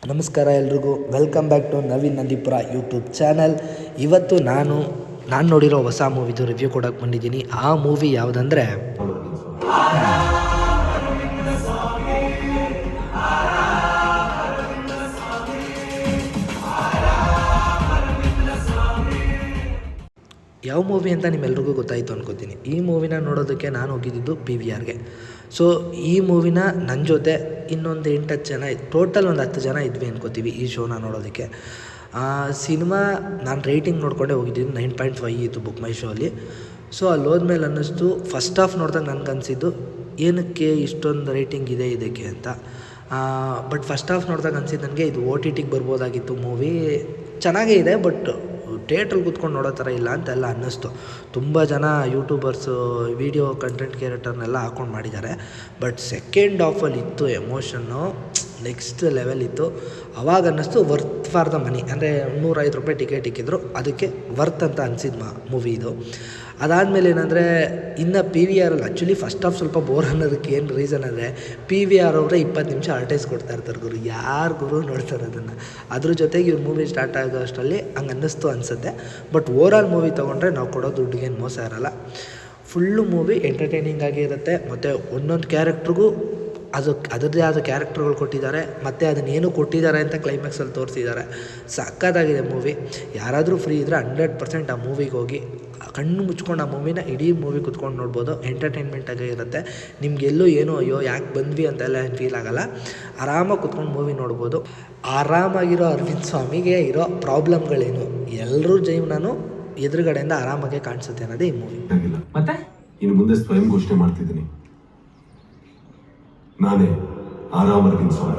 ನಮಸ್ಕಾರ ಎಲ್ರಿಗೂ, welcome back to Naveen Nandipura YouTube channel. ಇವತ್ತು ನಾನು ನೋಡಿರೋ ಹೊಸ ಮೂವಿದು ರಿವ್ಯೂ ಕೊಡೋಕೆ ಬಂದಿದ್ದೀನಿ. ಆ ಮೂವಿ ಯಾವುದಂದರೆ ಯಾವ ಮೂವಿ ಅಂತ ನಿಮ್ಮೆಲ್ರಿಗೂ ಗೊತ್ತಾಯಿತು ಅನ್ಕೋತೀನಿ. ಈ ಮೂವಿನ ನೋಡೋದಕ್ಕೆ ನಾನು ಹೋಗಿದ್ದು PVRಗೆ. ಸೊ ಈ ಮೂವಿನ ನನ್ನ ಜೊತೆ ಇನ್ನೊಂದು 8-10 ಜನ ಟೋಟಲ್ ಒಂದು 10 ಜನ ಇದ್ವಿ ಅನ್ಕೋತೀವಿ ಈ ಶೋನ ನೋಡೋದಕ್ಕೆ. ಸಿನಿಮಾ ನಾನು ರೇಟಿಂಗ್ ನೋಡ್ಕೊಂಡೆ ಹೋಗಿದ್ದೀನಿ, 9.5 ಇತ್ತು ಬುಕ್ ಮೈ ಶೋ ಅಲ್ಲಿ. ಸೊ ಅಲ್ಲಿ ಹೋದ್ಮೇಲೆ ಅನ್ನಿಸ್ತು, ಫಸ್ಟ್ ಹಾಫ್ ನೋಡಿದಾಗ ನನಗನ್ಸಿದ್ದು ಏನಕ್ಕೆ ಇಷ್ಟೊಂದು ರೇಟಿಂಗ್ ಇದೆ ಇದಕ್ಕೆ ಅಂತ. ಬಟ್ ಫಸ್ಟ್ ಹಾಫ್ ನೋಡಿದಾಗ ಅನ್ಸಿದ್ದು ನನಗೆ ಇದು OTTಗೆ ಬರ್ಬೋದಾಗಿತ್ತು ಮೂವಿ. ಚೆನ್ನಾಗೇ ಇದೆ, ಬಟ್ ಥಿಯೇಟ್ರಲ್ಲಿ ಕೂತ್ಕೊಂಡು ನೋಡೋ ಥರ ಇಲ್ಲ ಅಂತೆಲ್ಲ ಅನ್ನಿಸ್ತು. ತುಂಬ ಜನ ಯೂಟ್ಯೂಬರ್ಸು ವೀಡಿಯೋ ಕಂಟೆಂಟ್ ಕ್ರಿಯೇಟರ್ನೆಲ್ಲ ಹಾಕ್ಕೊಂಡು ಮಾಡಿದ್ದಾರೆ. ಬಟ್ ಸೆಕೆಂಡ್ ಹಾಫಲ್ಲಿ ಇತ್ತು ಎಮೋಷನ್ನು ನೆಕ್ಸ್ಟ್ ಲೆವೆಲ್ ಇತ್ತು. ಅವಾಗ ಅನ್ನಿಸ್ತು ವರ್ತ್ ಫಾರ್ ದ ಮನಿ, ಅಂದರೆ 150 ರೂಪಾಯಿ ಟಿಕೆಟ್ ಇಕ್ಕಿದ್ರು, ಅದಕ್ಕೆ ವರ್ತ್ ಅಂತ ಅನಿಸಿದ್ದು ಮೂವಿ ಇದು. ಅದಾದಮೇಲೆ ಏನಂದರೆ ಇನ್ನು PVRಲ್ಲಿ ಆ್ಯಕ್ಚುಲಿ ಫಸ್ಟ್ ಹಾಫ್ ಸ್ವಲ್ಪ ಬೋರ್ ಅನ್ನೋದಕ್ಕೆ ಏನು ರೀಸನ್ ಅಂದರೆ PVR ಅವರೇ 20 ನಿಮಿಷ ಅಡ್ವರ್ಟೈಸ್ ಕೊಡ್ತಾ ಇರ್ತಾರೆ ಗುರು. ಯಾರು ಗುರು ನೋಡ್ತಾರೆ ಅದನ್ನು? ಅದ್ರ ಜೊತೆಗೆ ಇವ್ರ ಮೂವಿ ಸ್ಟಾರ್ಟ್ ಆಗೋ ಅಷ್ಟರಲ್ಲಿ ಹಂಗೆ ಅನ್ನಿಸ್ತು ಅನಿಸುತ್ತೆ. ಬಟ್ ಓವರಾಲ್ ಮೂವಿ ತೊಗೊಂಡ್ರೆ ನಾವು ಕೊಡೋ ದುಡ್ಡಿಗೇನು ಮೋಸ ಇರೋಲ್ಲ. ಫುಲ್ಲು ಮೂವಿ ಎಂಟರ್ಟೈನಿಂಗ್ ಆಗಿರುತ್ತೆ. ಮತ್ತು ಒಂದೊಂದು ಕ್ಯಾರೆಕ್ಟ್ರಿಗೂ ಅದರದ್ದೇ ಆದ ಕ್ಯಾರೆಕ್ಟರ್ಗಳು ಕೊಟ್ಟಿದ್ದಾರೆ, ಮತ್ತು ಅದನ್ನೇನು ಕೊಟ್ಟಿದ್ದಾರೆ ಅಂತ ಕ್ಲೈಮ್ಯಾಕ್ಸಲ್ಲಿ ತೋರಿಸಿದ್ದಾರೆ. ಸಕ್ಕತ್ತಾಗಿದೆ ಮೂವಿ. ಯಾರಾದರೂ ಫ್ರೀ ಇದ್ದರೆ 100% ಆ ಮೂವಿಗೆ ಹೋಗಿ ಕಣ್ಣು ಮುಚ್ಕೊಂಡು ಆ ಮೂವಿನ ಇಡೀ ಮೂವಿ ಕುತ್ಕೊಂಡು ನೋಡ್ಬೋದು. ಎಂಟರ್ಟೈನ್ಮೆಂಟಾಗೇ ಇರುತ್ತೆ. ನಿಮಗೆಲ್ಲೂ ಏನೋ ಅಯ್ಯೋ ಯಾಕೆ ಬಂದ್ವಿ ಅಂತೆಲ್ಲ ಏನು ಫೀಲ್ ಆಗೋಲ್ಲ. ಆರಾಮಾಗಿ ಕುತ್ಕೊಂಡು ಮೂವಿ ನೋಡ್ಬೋದು. ಆರಾಮಾಗಿರೋ ಅರವಿಂದ್ ಸ್ವಾಮಿಗೆ ಇರೋ ಪ್ರಾಬ್ಲಮ್ಗಳೇನು, ಎಲ್ಲರೂ ಜೀವನನೂ ಎದುರುಗಡೆಯಿಂದ ಆರಾಮಾಗೆ ಕಾಣಿಸುತ್ತೆ ಅನ್ನೋದೇ ಈ ಮೂವಿ. ಮತ್ತೆ ಇನ್ನು ಮುಂದೆ ಸ್ವಯಂ ಘೋಷಣೆ ಮಾಡ್ತಿದ್ದೀನಿ, ನಾನೇ ಆರಾಮ ಅರವಿಂದ್ ಸ್ವಾಮಿ.